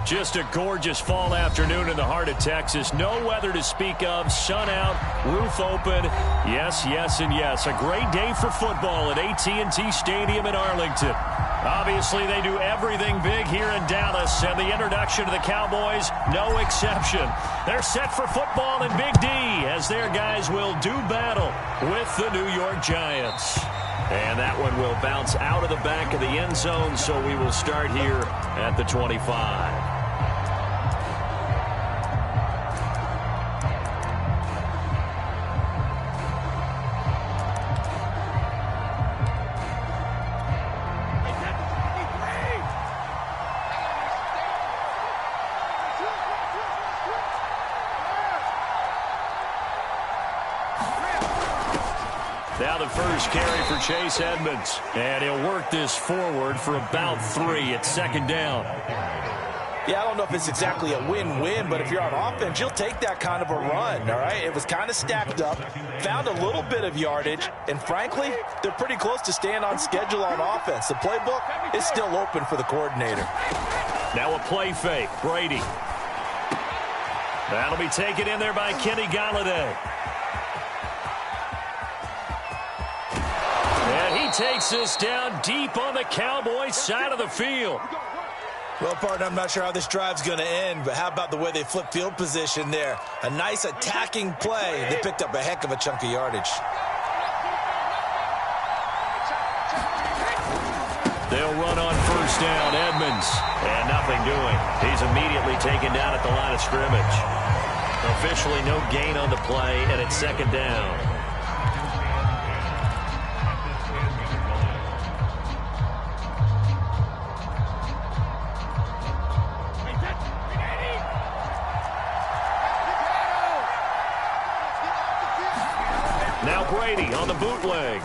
Just a gorgeous fall afternoon in the heart of Texas. No weather to speak of. Sun out, roof open. Yes, yes, and yes. A great day for football at AT&T Stadium in Arlington. Obviously, they do everything big here in Dallas, and the introduction to the Cowboys, no exception. They're set for football in Big D as their guys will do battle with the New York Giants. And that one will bounce out of the back of the end zone, so we will start here at the 25. Now the first carry for Chase Edmonds. And he'll work this forward for about 3 at second down. Yeah, I don't know if it's exactly a win-win, but if you're on offense, you'll take that kind of a run, all right? It was kind of stacked up, found a little bit of yardage, and frankly, they're pretty close to staying on schedule on offense. The playbook is still open for the coordinator. Now a play fake, Brady. That'll be taken in there by Kenny Galladay. And he takes this down deep on the Cowboys side of the field. Well, partner, I'm not sure how this drive's going to end, but how about the way they flip field position there? A nice attacking play. They picked up a heck of a chunk of yardage. They'll run on first down, Edmonds. And nothing doing. He's immediately taken down at the line of scrimmage. Officially no gain on the play, and it's second down. Now Brady on the bootleg.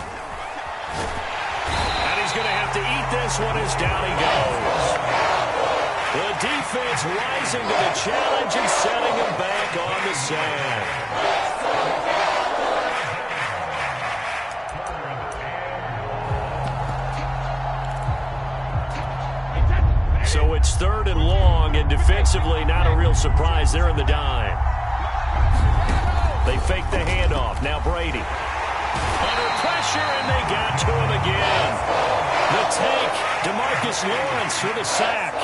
And he's going to have to eat this one as down he goes. The defense rising to the challenge and setting him back on the sand. So it's third and long, and defensively not a real surprise. They're in the dime. They fake the handoff. Now Brady. Under pressure, and they got to him again. The take, DeMarcus Lawrence with a sack.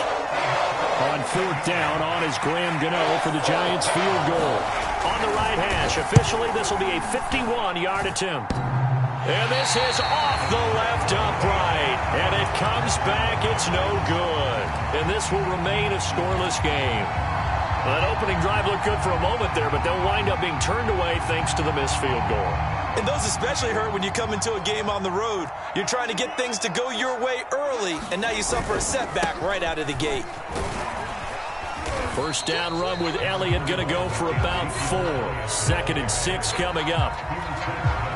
On fourth down, on is Graham Gano for the Giants field goal. On the right hash, officially this will be a 51-yard attempt. And this is off the left upright. And it comes back, it's no good. And this will remain a scoreless game. Well, that opening drive looked good for a moment there, but they'll wind up being turned away thanks to the missed field goal. And those especially hurt when you come into a game on the road. You're trying to get things to go your way early, and now you suffer a setback right out of the gate. First down run with Elliott going to go for about 4. 2nd and 6 coming up.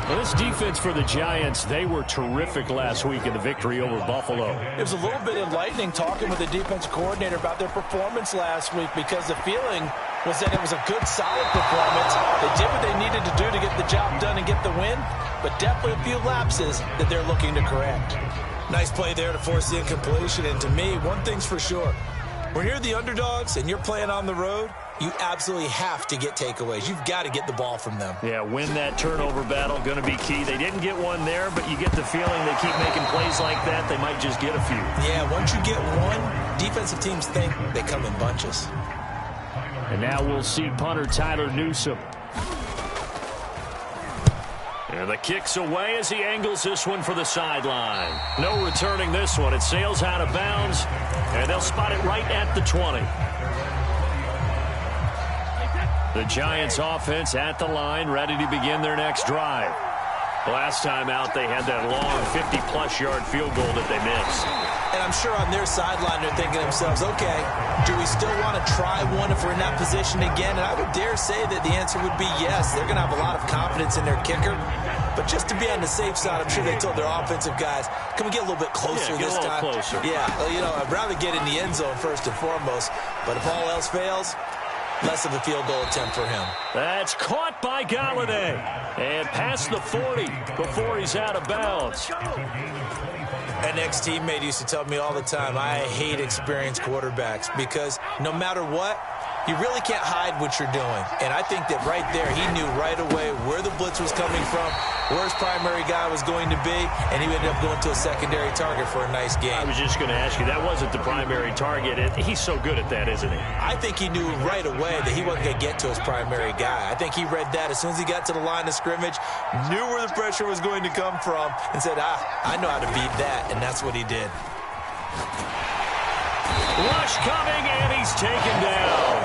Well, this defense for the Giants, they were terrific last week in the victory over Buffalo. It was a little bit enlightening talking with the defense coordinator about their performance last week because the feeling was that it was a good, solid performance. They did what they needed to do to get the job done and get the win, but definitely a few lapses that they're looking to correct. Nice play there to force the incompletion, and to me, one thing's for sure. When you're the underdogs and you're playing on the road, you absolutely have to get takeaways. You've got to get the ball from them. Yeah, win that turnover battle, going to be key. They didn't get one there, but you get the feeling they keep making plays like that, they might just get a few. Yeah, once you get one, defensive teams think they come in bunches. And now we'll see punter Tyler Newsome. And the kick's away as he angles this one for the sideline. No returning this one. It sails out of bounds, and they'll spot it right at the 20. The Giants offense at the line, ready to begin their next drive. Last time out, they had that long 50-plus yard field goal that they missed. And I'm sure on their sideline, they're thinking to themselves, okay, do we still want to try one if we're in that position again? And I would dare say that the answer would be yes. They're going to have a lot of confidence in their kicker. But just to be on the safe side, I'm sure they told their offensive guys, can we get a little bit closer this time? Closer. Yeah, well, you know, I'd rather get in the end zone first and foremost. But if all else fails, less of a field goal attempt for him. That's caught by Galladay. And past the 40 before he's out of bounds. An ex-teammate used to tell me all the time, I hate experienced quarterbacks because no matter what, you really can't hide what you're doing. And I think that right there, he knew right away where the blitz was coming from, where his primary guy was going to be, and he ended up going to a secondary target for a nice game. I was just going to ask you, that wasn't the primary target. He's so good at that, isn't he? I think he knew right away that he wasn't going to get to his primary guy. I think he read that as soon as he got to the line of scrimmage, knew where the pressure was going to come from, and said, I know how to beat that, and that's what he did. Rush coming, and he's taken down.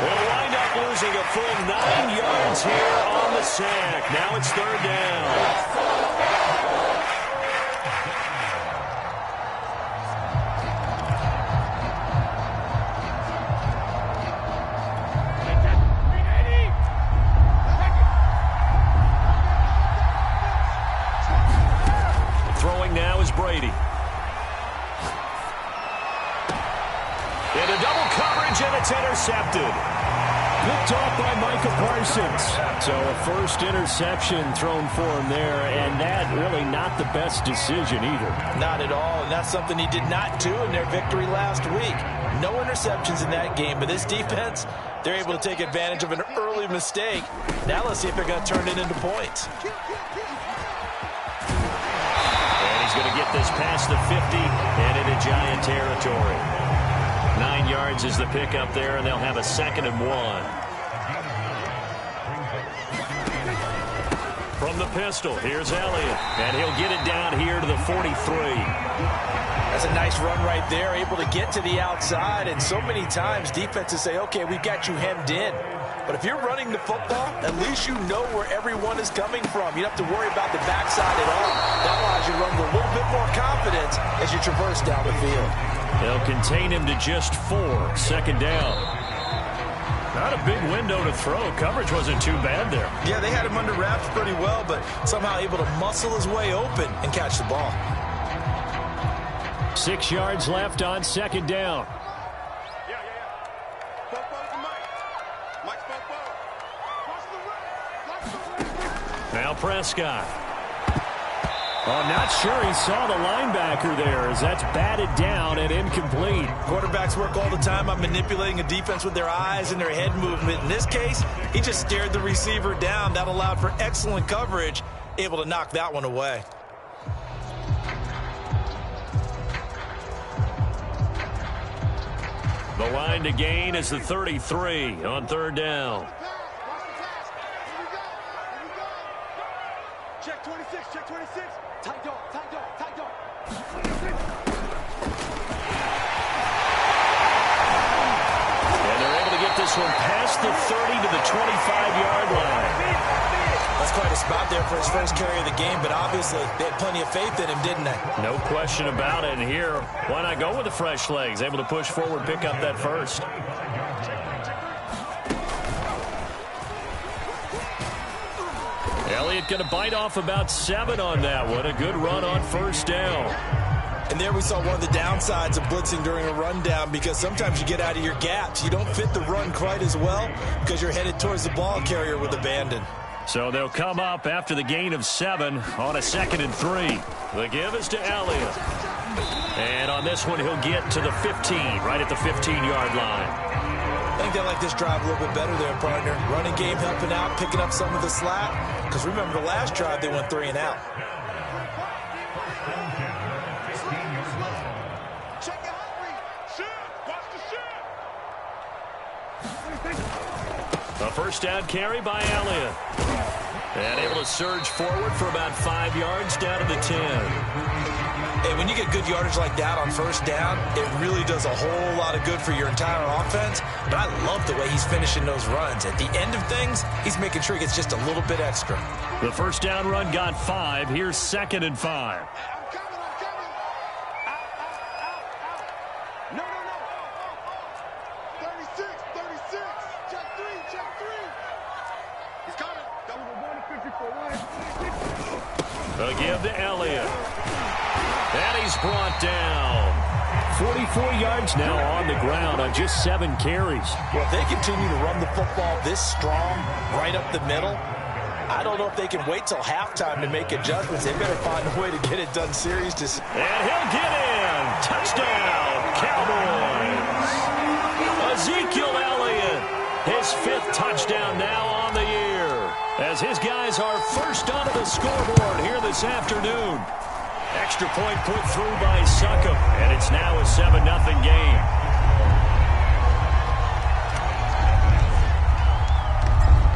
They'll wind up losing a full 9 yards here on the sack. Now it's 3rd down. Throwing now is Brady. Into double coverage, and it's intercepted. Picked off by Micah Parsons. So a first interception thrown for him there, and that really not the best decision either. Not at all, and that's something he did not do in their victory last week. No interceptions in that game, but this defense, they're able to take advantage of an early mistake. Now let's see if they're going to turn it into points. And he's going to get this past the 50 and into Giant territory. 9 yards is the pickup there, and they'll have a 2nd and 1. From the pistol, here's Elliott, and he'll get it down here to the 43. That's a nice run right there, able to get to the outside, and so many times defenses say, okay, we've got you hemmed in. But if you're running the football, at least you know where everyone is coming from. You don't have to worry about the backside at all. That allows you to run with a little bit more confidence as you traverse down the field. They'll contain him to just 4. 2nd down. Not a big window to throw. Coverage wasn't too bad there. Yeah, they had him under wraps pretty well, but somehow able to muscle his way open and catch the ball. 6 yards left on 2nd down. Now Prescott. Oh, not sure he saw the linebacker there as that's batted down and incomplete. Quarterbacks work all the time on manipulating a defense with their eyes and their head movement. In this case, he just stared the receiver down. That allowed for excellent coverage, able to knock that one away. The line to gain is the 33 on 3rd down. Check 26, check 26. Tight dog, tight dog, tight dog. And they're able to get this one past the 30 to the 25-yard line. That's quite a spot there for his first carry of the game, but obviously they had plenty of faith in him, didn't they? No question about it. And here, why not go with the fresh legs? Able to push forward, pick up that first. Elliott going to bite off about 7 on that one. A good run on 1st down. And there we saw one of the downsides of blitzing during a rundown, because sometimes you get out of your gaps. You don't fit the run quite as well because you're headed towards the ball carrier with abandon. So they'll come up after the gain of 7 on a 2nd and 3. The give is to Elliott. And on this one, he'll get to the 15, right at the 15-yard line. I think they like this drive a little bit better there, partner. Running game helping out, picking up some of the slack. Because remember, the last drive, they went 3 and out. A first down carry by Elliott. And able to surge forward for about 5 yards down to the 10. Hey, when you get good yardage like that on first down, it really does a whole lot of good for your entire offense. But I love the way he's finishing those runs. At the end of things, he's making sure he gets just a little bit extra. The first down run got 5. Here's 2nd and 5. No. 36. Check 3. He's coming. Double 154. A give to Elliott. And he's brought down. 44 yards now on the ground on just 7 carries. Well, if they continue to run the football this strong, right up the middle, I don't know if they can wait till halftime to make adjustments. They better find a way to get it done series. And he'll get in. Touchdown, Cowboys. Ezekiel Elliott, his 5th touchdown now on the year, as his guys are first onto the scoreboard here this afternoon. Extra point put through by Succop, and it's now a 7-0 game.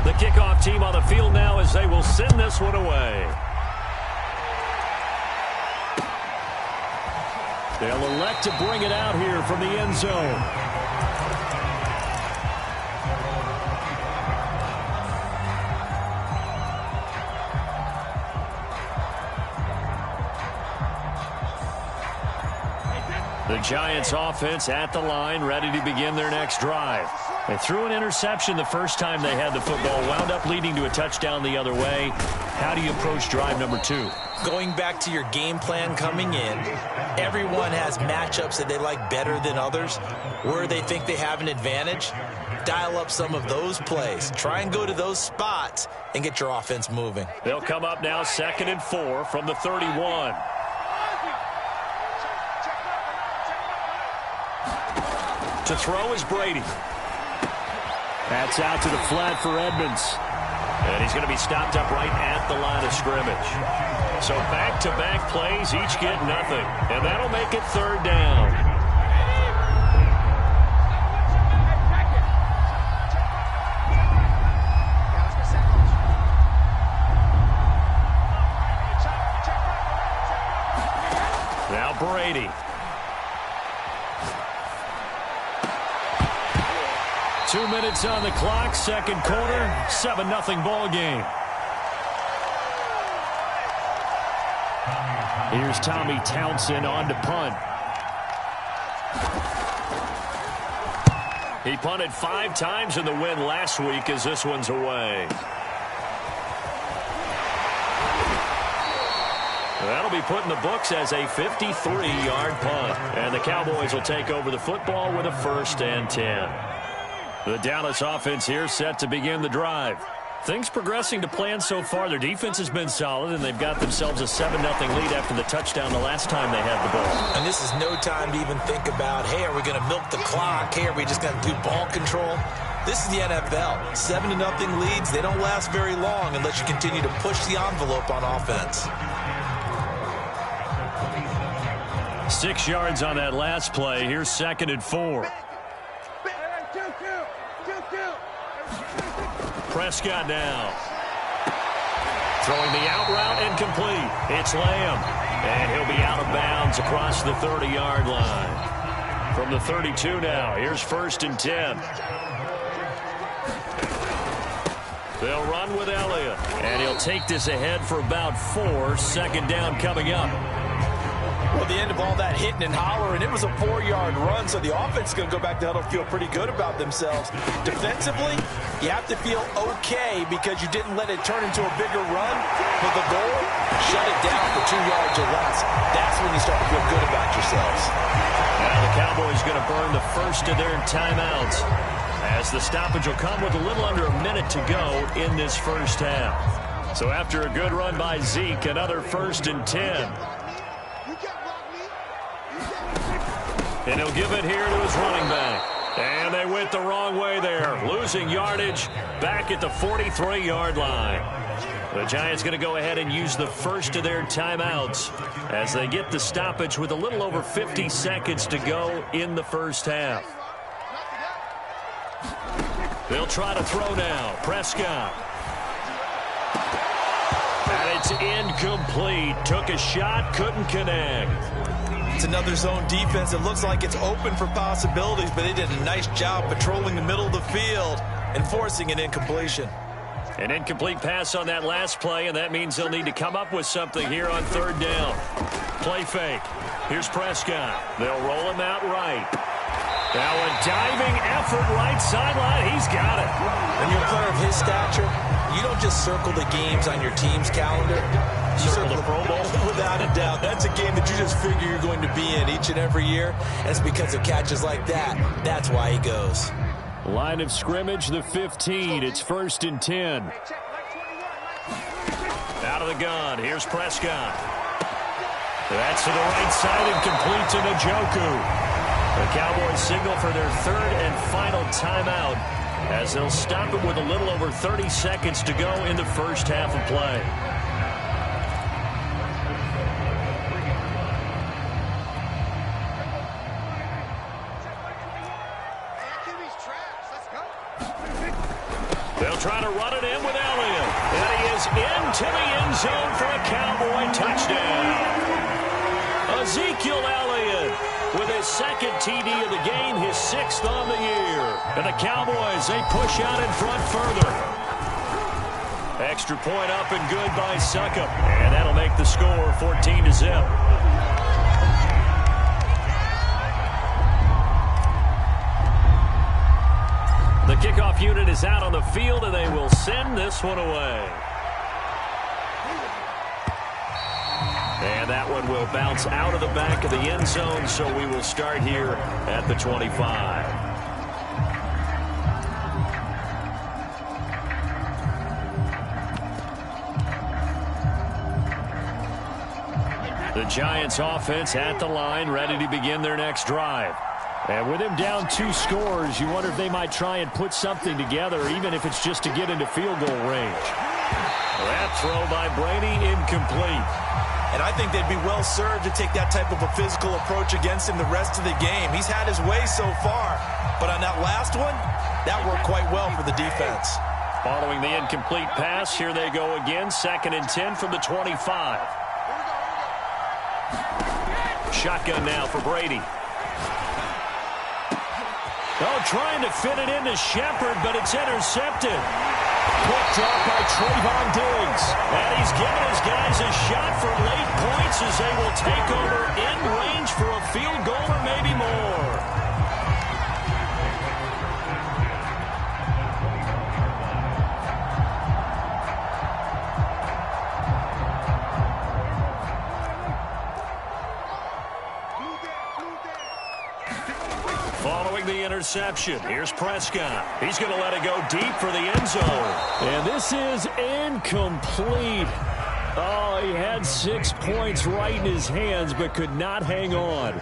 The kickoff team on the field now as they will send this one away. They'll elect to bring it out here from the end zone. The Giants offense at the line, ready to begin their next drive. They threw an interception the first time they had the football, wound up leading to a touchdown the other way. How do you approach drive number 2? Going back to your game plan coming in, everyone has matchups that they like better than others. Where they think they have an advantage, dial up some of those plays. Try and go to those spots and get your offense moving. They'll come up now 2nd and 4 from the 31. To throw is Brady. That's out to the flat for Edmonds. And he's going to be stopped up right at the line of scrimmage. So back-to-back plays, each get nothing. And that'll make it 3rd down. Now Brady. 2 minutes on the clock, 2nd quarter, 7-0 ball game. Here's Tommy Townsend on to punt. He punted 5 times in the win last week as this one's away. That'll be put in the books as a 53-yard punt. And the Cowboys will take over the football with a 1st and 10. The Dallas offense here set to begin the drive. Things progressing to plan so far. Their defense has been solid, and they've got themselves a 7-0 lead after the touchdown the last time they had the ball. And this is no time to even think about, hey, are we going to milk the clock? Hey, are we just going to do ball control? This is the NFL. 7-0 leads, they don't last very long unless you continue to push the envelope on offense. 6 yards on that last play. Here's 2nd and 4. Prescott now. Throwing the out route incomplete. It's Lamb. And he'll be out of bounds across the 30-yard line. From the 32 now, here's 1st and 10. They'll run with Elliott. And he'll take this ahead for about 4. 2nd down coming up. Well, the end of all that hitting and hollering, it was a 4-yard run, so the offense is going to go back to huddle, feel pretty good about themselves. Defensively, you have to feel okay because you didn't let it turn into a bigger run. But the goal, shut it down for 2 yards or less. That's when you start to feel good about yourselves. Now the Cowboys going to burn the first of their timeouts, as the stoppage will come with a little under a minute to go in this first half. So after a good run by Zeke, another 1st and 10. And he'll give it here to his running back. And they went the wrong way there, losing yardage back at the 43-yard line. The Giants going to go ahead and use the first of their timeouts as they get the stoppage with a little over 50 seconds to go in the first half. They'll try to throw now. Prescott. And it's incomplete. Took a shot, couldn't connect. It's another zone defense. It looks like it's open for possibilities, but they did a nice job patrolling the middle of the field and forcing an incompletion. An incomplete pass on that last play, and that means they'll need to come up with something here on 3rd down. Play fake. Here's Prescott. They'll roll him out right. Now a diving effort right sideline. He's got it. When you're a player of his stature, you don't don't just circle the games on your team's calendar. You circle the Pro Bowl. Without a doubt. That's a game that you just figure you're going to be in each and every year. And it's because of catches like that. That's why he goes. Line of scrimmage, the 15. It's 1st and 10. Out of the gun. Here's Prescott. That's to the right side and complete to Njoku. The Cowboys signal for their 3rd and final timeout as they'll stop it with a little over 30 seconds to go in the first half of play. They'll try to run it in with Elliott. And he is into the end zone for a Cowboy touchdown. Ezekiel Elliott with his 2nd TD of the game, his 6th on the year. And the Cowboys, they push out in front further. Extra point up and good by Succop. And that'll make the score 14-0. The kickoff unit is out on the field, and they will send this one away. And that one will bounce out of the back of the end zone, so we will start here at the 25. The Giants offense at the line, ready to begin their next drive. And with him down 2 scores, you wonder if they might try and put something together, even if it's just to get into field goal range. That throw by Brady incomplete. And I think they'd be well served to take that type of a physical approach against him the rest of the game. He's had his way so far, but on that last one, that worked quite well for the defense. Following the incomplete pass, here they go again, 2nd and 10 from the 25. Shotgun now for Brady. Oh, trying to fit it into Shepard, but it's intercepted. Picked off by Trayvon Diggs. And he's given his guys a shot for late points as they will take over in range for a field goal or maybe more. Following the interception, here's Prescott. He's going to let it go deep for the end zone. And this is incomplete. Oh, he had 6 points right in his hands, but could not hang on.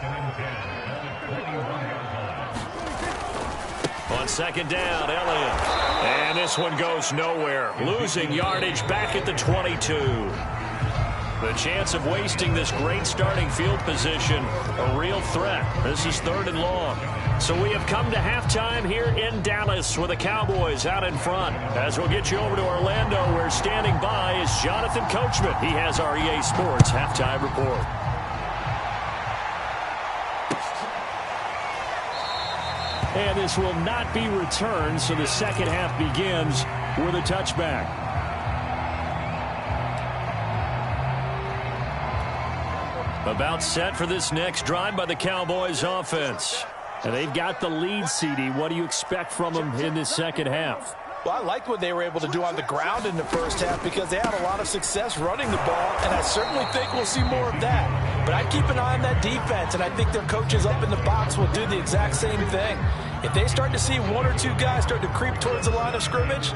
On 2nd down, Elliott. And this one goes nowhere. Losing yardage back at the 22. The chance of wasting this great starting field position, a real threat. This is 3rd and long. So we have come to halftime here in Dallas with the Cowboys out in front. As we'll get you over to Orlando, where standing by is Jonathan Coachman. He has our EA Sports halftime report. And this will not be returned, so the second half begins with a touchback. About set for this next drive by the Cowboys offense. And they've got the lead, CD. What do you expect from them in this second half? Well, I liked what they were able to do on the ground in the first half because they had a lot of success running the ball, and I certainly think we'll see more of that. But I'd keep an eye on that defense, and I think their coaches up in the box will do the exact same thing. If they start to see 1 or 2 guys start to creep towards the line of scrimmage,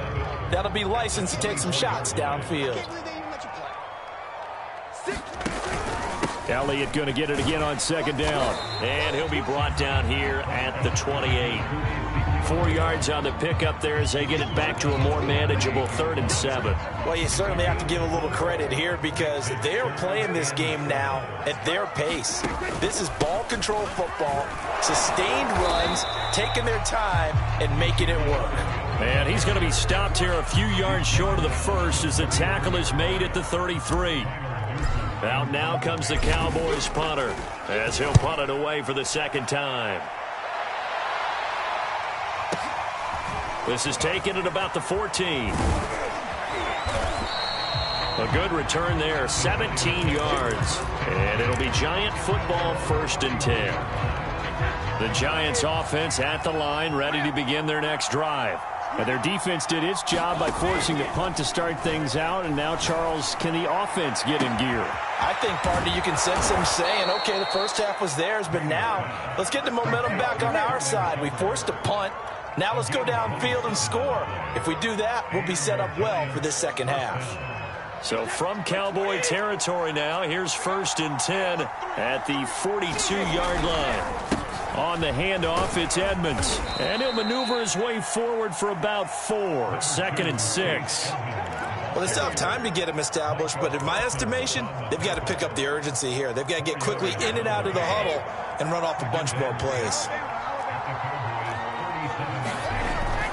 that'll be licensed to take some shots downfield. Elliott going to get it again on 2nd down. And he'll be brought down here at the 28. 4 yards on the pickup there as they get it back to a more manageable 3rd and 7. Well, you certainly have to give a little credit here because they're playing this game now at their pace. This is ball control football, sustained runs, taking their time, and making it work. And he's going to be stopped here a few yards short of the first as the tackle is made at the 33. Out now comes the Cowboys punter as he'll punt it away for the 2nd time. This is taken at about the 14. A good return there, 17 yards. And it'll be Giant football, 1st and 10. The Giants offense at the line, ready to begin their next drive. And their defense did its job by forcing the punt to start things out. And now, Charles, can the offense get in gear? I think, partner, you can sense them saying, okay, the first half was theirs, but now let's get the momentum back on our side. We forced a punt. Now let's go downfield and score. If we do that, we'll be set up well for this second half. So from Cowboy territory now, here's 1st and 10 at the 42-yard line. On the handoff, it's Edmonds. And he'll maneuver his way forward for about 4. 2nd and 6. Well, they still have time to get him established, but in my estimation, they've got to pick up the urgency here. They've got to get quickly in and out of the huddle and run off a bunch more plays.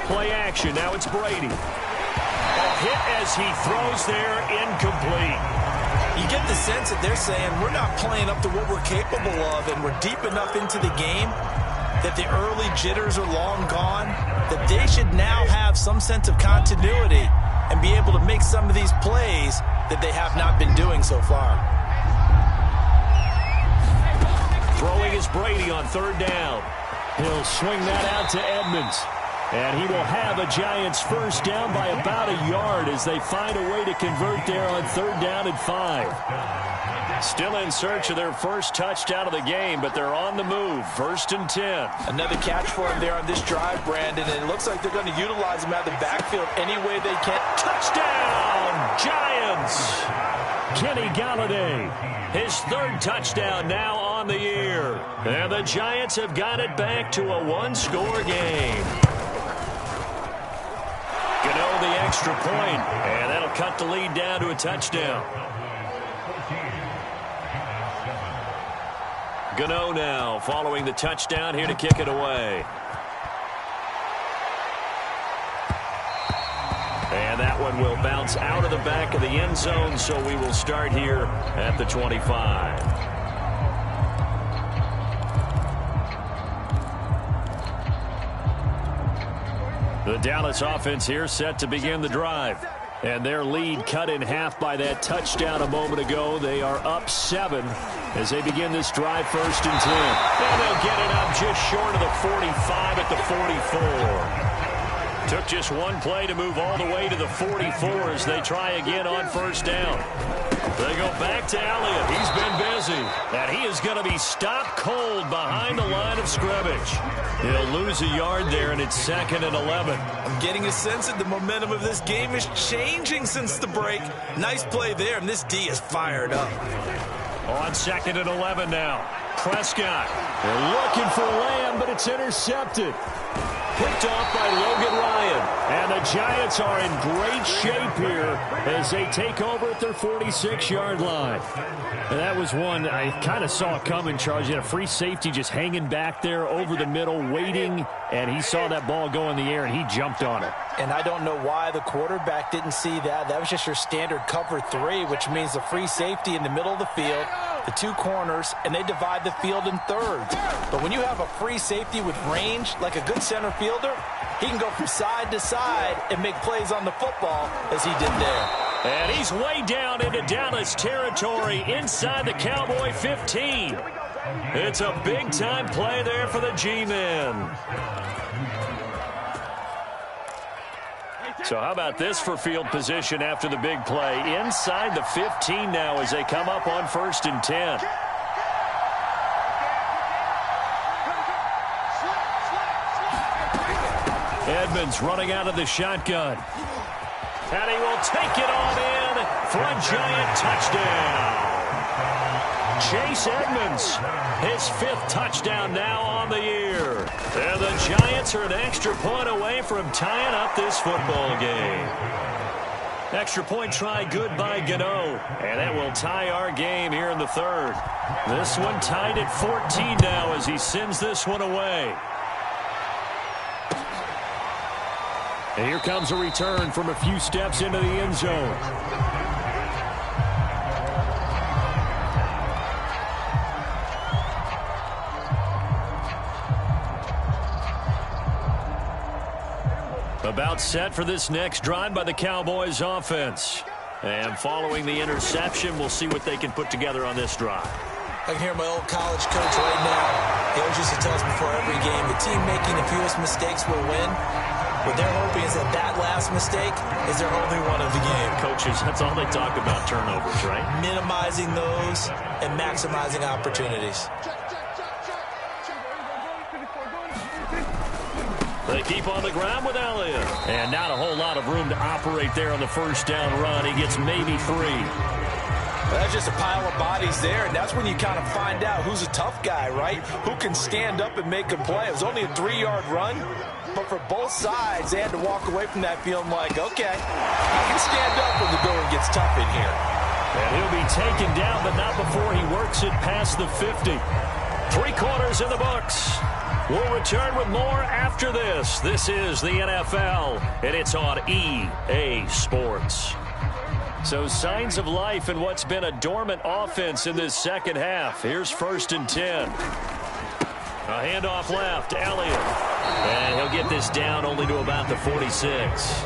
Play action. Now it's Brady. A hit as he throws there, incomplete. You get the sense that they're saying we're not playing up to what we're capable of, and we're deep enough into the game that the early jitters are long gone, that they should now have some sense of continuity and be able to make some of these plays that they have not been doing so far. Throwing is Brady on 3rd down. He'll swing that out to Edmonds. And he will have a Giants first down by about a yard as they find a way to convert there on 3rd down and 5. Still in search of their first touchdown of the game, but they're on the move. 1st and 10. Another catch for him there on this drive, Brandon, and it looks like they're going to utilize him out of the backfield any way they can. Touchdown, Giants! Kenny Galladay, his 3rd touchdown now on the year. And the Giants have got it back to a 1-score game. Gano the extra point, and that'll cut the lead down to a touchdown. Gano now following the touchdown here to kick it away. And that one will bounce out of the back of the end zone, so we will start here at the 25. The Dallas offense here set to begin the drive. And their lead cut in half by that touchdown a moment ago. They are up 7 as they begin this drive 1st and 10. And they'll get it up just short of the 45 at the 44. Took just one play to move all the way to the 44 as they try again on 1st down. They go back to Elliott. He's been busy. And he is going to be stopped cold behind the line of scrimmage. He'll lose a yard there, and it's 2nd and 11. I'm getting a sense that the momentum of this game is changing since the break. Nice play there, and this D is fired up. On 2nd and 11 now. Prescott. They're looking for Lamb, but it's intercepted. Picked off by Logan Ryan. And the Giants are in great shape here as they take over at their 46-yard line. And that was one I kind of saw coming, Charles. You had a free safety just hanging back there over the middle, waiting, and he saw that ball go in the air, and he jumped on it. And I don't know why the quarterback didn't see that. That was just your standard cover 3, which means the free safety in the middle of the field, the 2 corners, and they divide the field in thirds. But when you have a free safety with range, like a good center fielder, he can go from side to side and make plays on the football as he did there. And he's way down into Dallas territory inside the Cowboy 15. It's a big-time play there for the G-men. So how about this for field position after the big play? Inside the 15 now as they come up on 1st and 10. Edmonds running out of the shotgun. And he will take it on in for a Giant touchdown. Chase Edmonds, his 5th touchdown now on the year. And the Giants are an extra point away from tying up this football game. Extra point try good by Gano. And that will tie our game here in the 3rd. This one tied at 14 now as he sends this one away. And here comes a return from a few steps into the end zone. About set for this next drive by the Cowboys offense. And following the interception, we'll see what they can put together on this drive. I can hear my old college coach right now. He always used to tell us before every game, the team making the fewest mistakes will win. What they're hoping is that that last mistake is their only one of the game. Coaches, that's all they talk about, turnovers, right? Minimizing those and maximizing opportunities. They keep on the ground with Elliott. And not a whole lot of room to operate there on the first down run. He gets maybe 3. Well, that's just a pile of bodies there, and that's when you kind of find out who's a tough guy, right? Who can stand up and make a play. It was only a 3-yard run, but for both sides, they had to walk away from that feeling like, okay, I can stand up when the going gets tough in here. And he'll be taken down, but not before he works it past the 50. 3 quarters in the books. We'll return with more after this. This is the NFL, and it's on EA Sports. So signs of life in what's been a dormant offense in this second half. Here's 1st and 10. A handoff left, Elliott. And he'll get this down only to about the 46.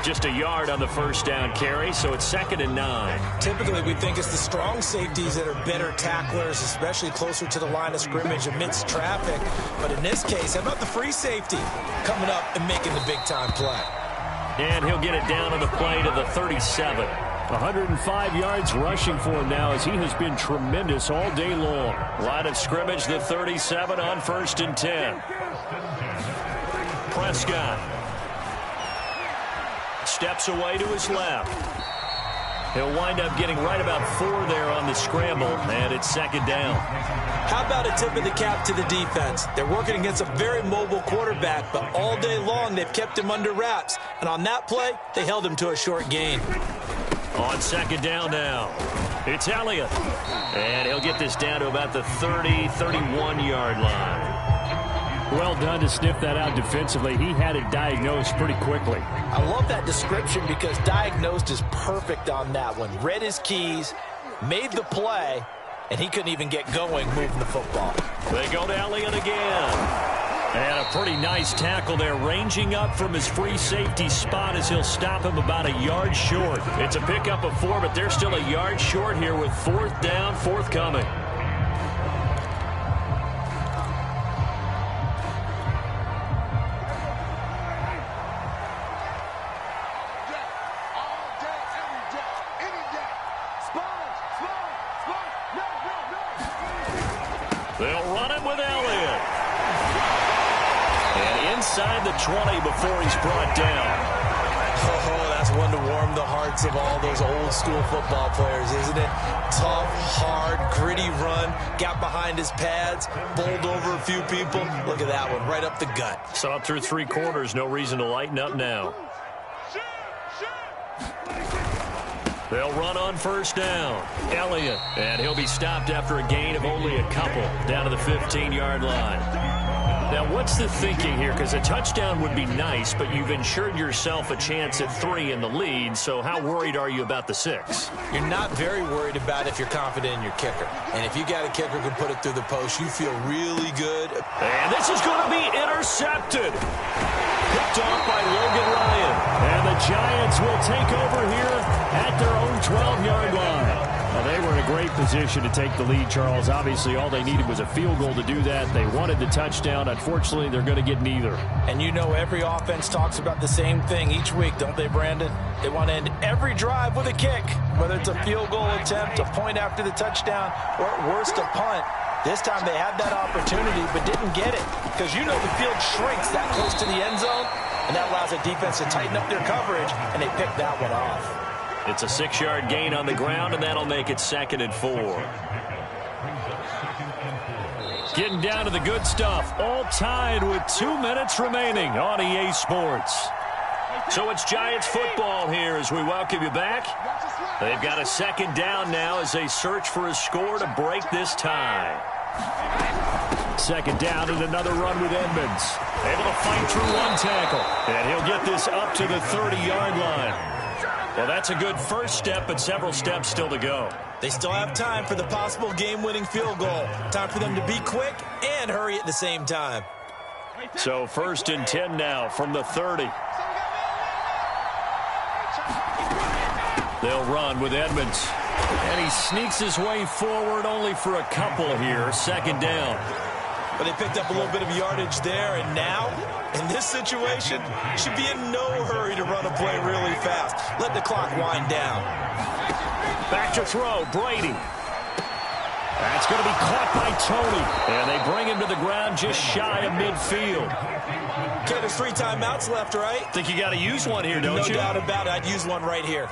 Just a yard on the first down carry, so it's 2nd and 9. Typically, we think it's the strong safeties that are better tacklers, especially closer to the line of scrimmage amidst traffic. But in this case, how about the free safety coming up and making the big-time play? And he'll get it down on the play to the 37. 105 yards rushing for him now as he has been tremendous all day long. Line of scrimmage, the 37 on 1st and 10. Prescott steps away to his left. He'll wind up getting right about 4 there on the scramble, and it's 2nd down. How about a tip of the cap to the defense? They're working against a very mobile quarterback, but all day long they've kept him under wraps. And on that play, they held him to a short gain. On 2nd down now, it's Elliott. And he'll get this down to about the 30, 31-yard line. Well done to sniff that out defensively. He had it diagnosed pretty quickly. I love that description because diagnosed is perfect on that one. Read his keys, made the play, and he couldn't even get going moving the football. They go to Elliott again. And a pretty nice tackle there, ranging up from his free safety spot as he'll stop him about a yard short. It's a pickup of 4, but they're still a yard short here with 4th down, forthcoming. They'll run it with Elliott. And inside the 20 before he's brought down. Oh, that's one to warm the hearts of all those old school football players, isn't it? Tough, hard, gritty run. Got behind his pads, bowled over a few people. Look at that one, right up the gut. Saw it through 3 quarters. No reason to lighten up now. They'll run on 1st down. Elliott. And he'll be stopped after a gain of only a couple down to the 15-yard line. Now, what's the thinking here? Because a touchdown would be nice, but you've ensured yourself a chance at 3 in the lead, so how worried are you about the 6? You're not very worried about if you're confident in your kicker. And if you got a kicker who can put it through the post, you feel really good. And this is going to be intercepted. Picked off by Logan Ryan. And the Giants will take over here at their own 12-yard line. Well, they were in a great position to take the lead, Charles. Obviously, all they needed was a field goal to do that. They wanted the touchdown. Unfortunately, they're going to get neither. And you know every offense talks about the same thing each week, don't they, Brandon? They want to end every drive with a kick, whether it's a field goal attempt, a point after the touchdown, or at worst, a punt. This time they had that opportunity but didn't get it because you know the field shrinks that close to the end zone, and that allows the defense to tighten up their coverage, and they picked that one off. It's a 6-yard gain on the ground, and that'll make it 2nd and 4. Getting down to the good stuff, all tied with 2 minutes remaining on EA Sports. So it's Giants football here as we welcome you back. They've got a 2nd down now as they search for a score to break this tie. 2nd down and another run with Edmonds. Able to fight through 1 tackle. And he'll get this up to the 30-yard line. Well, that's a good first step, but several steps still to go. They still have time for the possible game-winning field goal. Time for them to be quick and hurry at the same time. So 1st and 10 now from the 30. They'll run with Edmonds. And he sneaks his way forward only for a couple here. 2nd down. But they picked up a little bit of yardage there, and now, in this situation, should be in no hurry to run a play really fast. Let the clock wind down. Back to throw, Brady. That's going to be caught by Tony. And they bring him to the ground just shy of midfield. Okay, there's 3 timeouts left, right? Think you got to use one here, don't you? No doubt about it. I'd use one right here.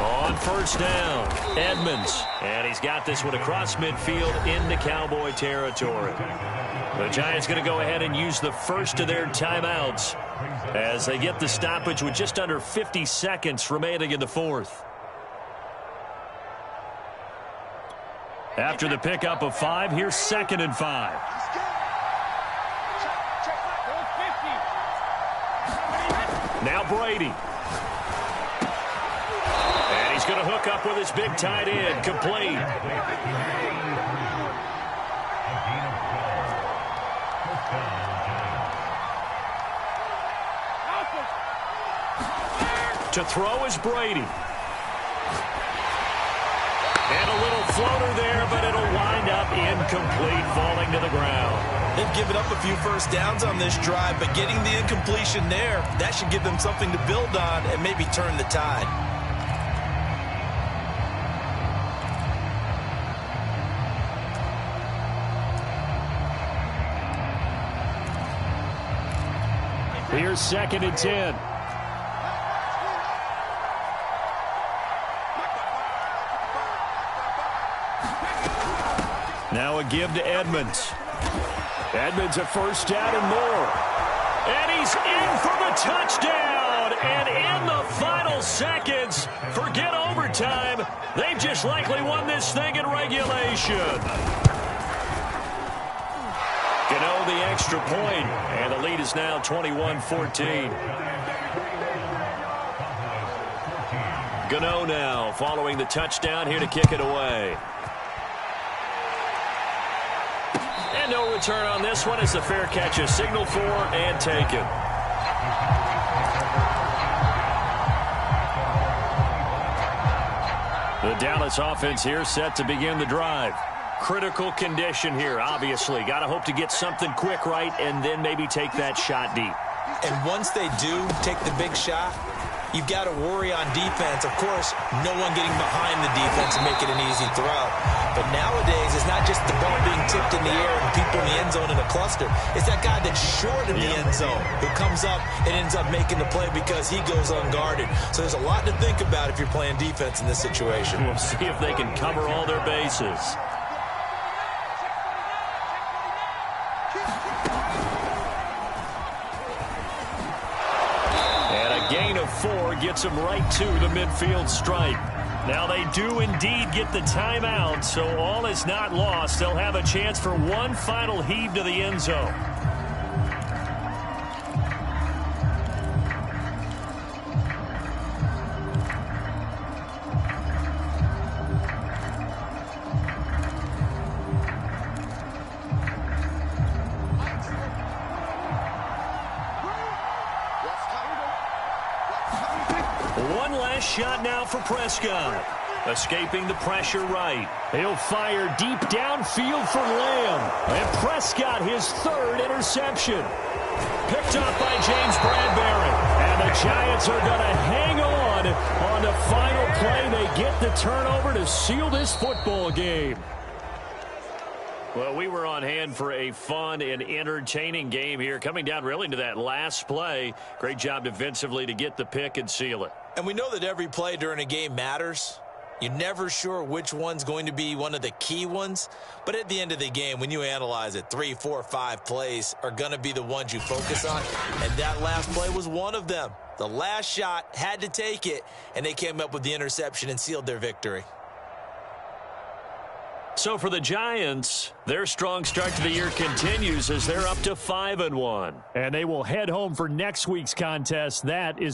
On first down, Edmonds. And he's got this one across midfield into Cowboy territory. The Giants going to go ahead and use the first of their timeouts as they get the stoppage with just under 50 seconds remaining in the fourth. After the pickup of 5, here's 2nd and 5. Now Brady. And he's going to hook up with his big tight end, complete. To throw is Brady. And a little floater there, but it'll wind up incomplete, falling to the ground. They've given up a few first downs on this drive, but getting the incompletion there, that should give them something to build on and maybe turn the tide. Here's 2nd and 10. Now a give to Edmonds. Edmonds a first down and more. And he's in for the touchdown. And in the final seconds, forget overtime. They've just likely won this thing in regulation. Gano the extra point, and the lead is now 21-14. Gano now following the touchdown here to kick it away. And no return on this one as the fair catch is signaled for and taken. The Dallas offense here set to begin the drive. Critical condition here, obviously. Got to hope to get something quick right and then maybe take that shot deep. And once they do take the big shot, you've got to worry on defense. Of course, no one getting behind the defense and make it an easy throw. But nowadays, it's not just the ball being tipped in the air and people in the end zone in a cluster. It's that guy that's short in the end zone who comes up and ends up making the play because he goes unguarded. So there's a lot to think about if you're playing defense in this situation. We'll see if they can cover all their bases. Gain of 4 gets them right to the midfield stripe. Now they do indeed get the timeout, so all is not lost. They'll have a chance for one final heave to the end zone. One last shot now for Prescott. Escaping the pressure right. He'll fire deep downfield for Lamb. And Prescott, his 3rd interception. Picked up by James Bradbury. And the Giants are going to hang on the final play. They get the turnover to seal this football game. Well, we were on hand for a fun and entertaining game here. Coming down really to that last play. Great job defensively to get the pick and seal it. And we know that every play during a game matters. You're never sure which one's going to be one of the key ones. But at the end of the game, when you analyze it, 3, 4, 5 plays are going to be the ones you focus on. And that last play was one of them. The last shot had to take it, and they came up with the interception and sealed their victory. So for the Giants, their strong start to the year continues as they're up to 5-1. And they will head home for next week's contest. That is